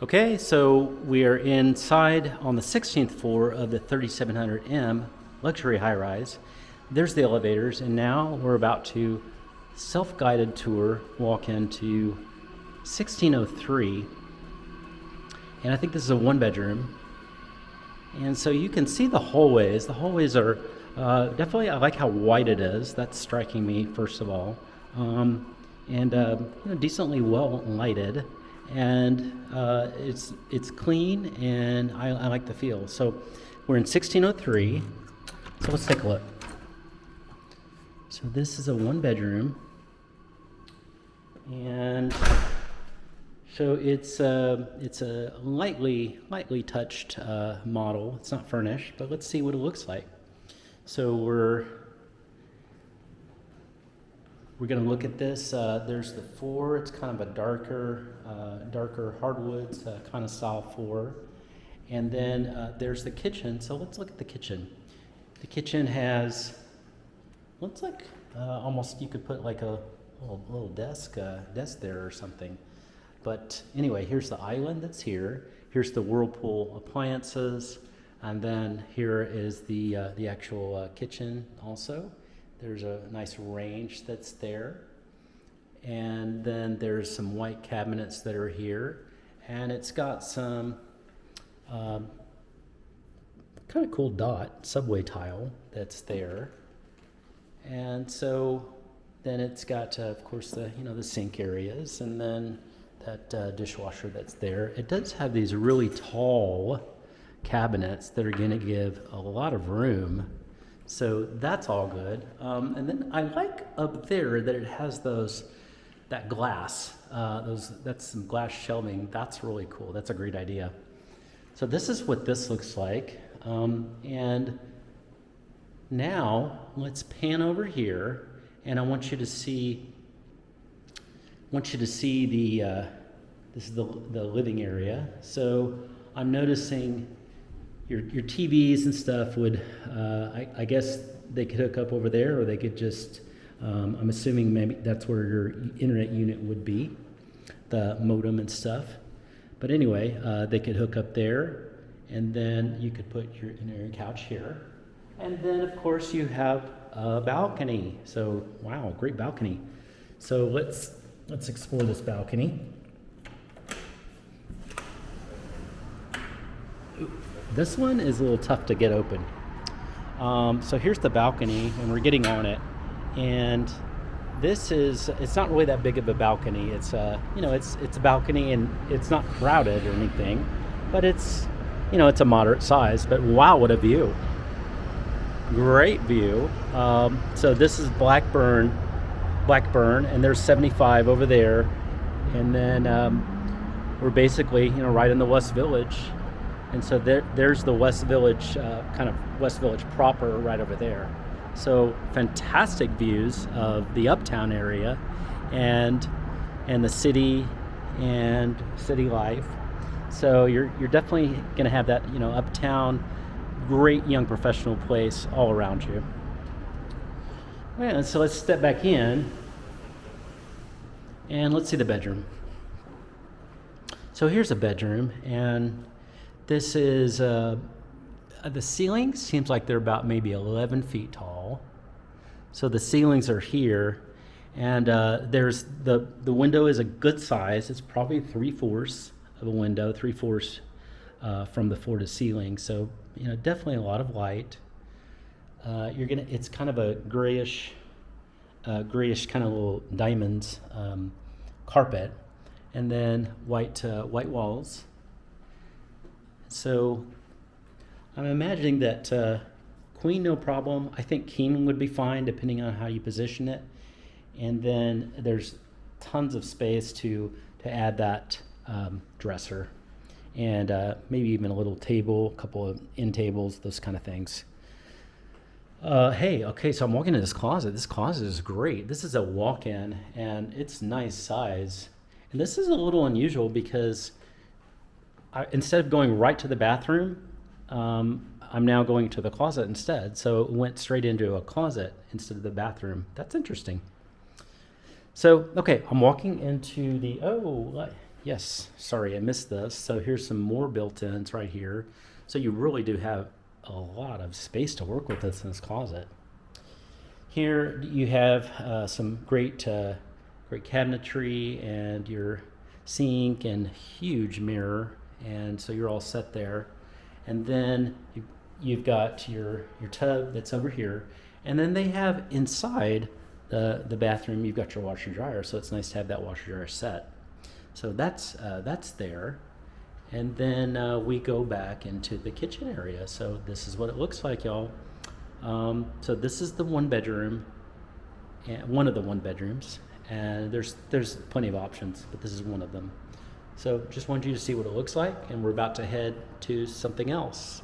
Okay, so we are inside on the 16th floor of the 3700M luxury high-rise. There's the elevators, and now we're about to self-guided tour, walk into 1603. And I think this is a one-bedroom. And so you can see the hallways. The hallways are definitely, I like how wide it is. That's striking me, first of all. Decently well lighted. And it's clean, and I like the feel. So we're in 1603. So let's take a look. So this is a one bedroom, and so it's a lightly touched model. It's not furnished, but let's see what it looks like. So we're going to look at this. There's the floor. It's kind of a darker hardwoods kind of style floor. And then there's the kitchen. So let's look at the kitchen. The kitchen has, looks like almost you could put like a little desk there or something. But anyway, here's the island that's here. Here's the Whirlpool appliances. And then here is the actual kitchen also. There's a nice range that's there. And then there's some white cabinets that are here. And it's got some kind of cool dot subway tile that's there. And so then it's got, of course, the sink areas, and then that dishwasher that's there. It does have these really tall cabinets that are going to give a lot of room. So that's all good. And then I like up there that it has that glass. That's some glass shelving. That's really cool. That's a great idea. So this is what this looks like. And now let's pan over here, and I want you to see the this is the living area. So I'm noticing your TVs and stuff would, I guess they could hook up over there, or they could just, I'm assuming maybe that's where your internet unit would be, the modem and stuff. But anyway, they could hook up there, and then you could put your couch here. And then, of course, you have a balcony. So, wow, great balcony. So let's explore this balcony. This one is a little tough to get open. So here's the balcony, and we're getting on it. And it's not really that big of a balcony. It's it's a balcony, and it's not crowded or anything, but it's a moderate size. But wow, what a view! Great view. So this is Blackburn, and there's 75 over there, and then we're basically right in the West Village. And so there's the West Village, kind of West Village proper right over there. So fantastic views of the uptown area and the city and city life. So you're definitely going to have that, uptown, great young professional place all around you. And so let's step back in and let's see the bedroom. So here's a bedroom, and this is, the ceiling seems like they're about maybe 11 feet tall. So the ceilings are here, and there's the window is a good size. It's probably 3/4 of a window, 3/4 from the floor to ceiling. So, definitely a lot of light. It's kind of a grayish kind of little diamonds carpet, and then white walls. So I'm imagining that queen, no problem. I think king would be fine depending on how you position it. And then there's tons of space to add that dresser, and maybe even a little table, a couple of end tables, those kind of things. So I'm walking into this closet. This closet is great. This is a walk-in, and it's nice size. And this is a little unusual because instead of going right to the bathroom, I'm now going to the closet instead. So it went straight into a closet instead of the bathroom. That's interesting. So, okay, I'm walking into Yes, sorry, I missed this. So here's some more built-ins right here. So you really do have a lot of space to work with in this closet. Here you have some great cabinetry and your sink and huge mirror, and so you're all set there. And then you've got your tub that's over here, and then they have inside the bathroom you've got your washer and dryer, so it's nice to have that washer and dryer set. So that's there. And then we go back into the kitchen area. So this is what it looks like, y'all. So this is the one bedroom, and one of the one bedrooms, and there's plenty of options, but this is one of them. So just wanted you to see what it looks like, and we're about to head to something else.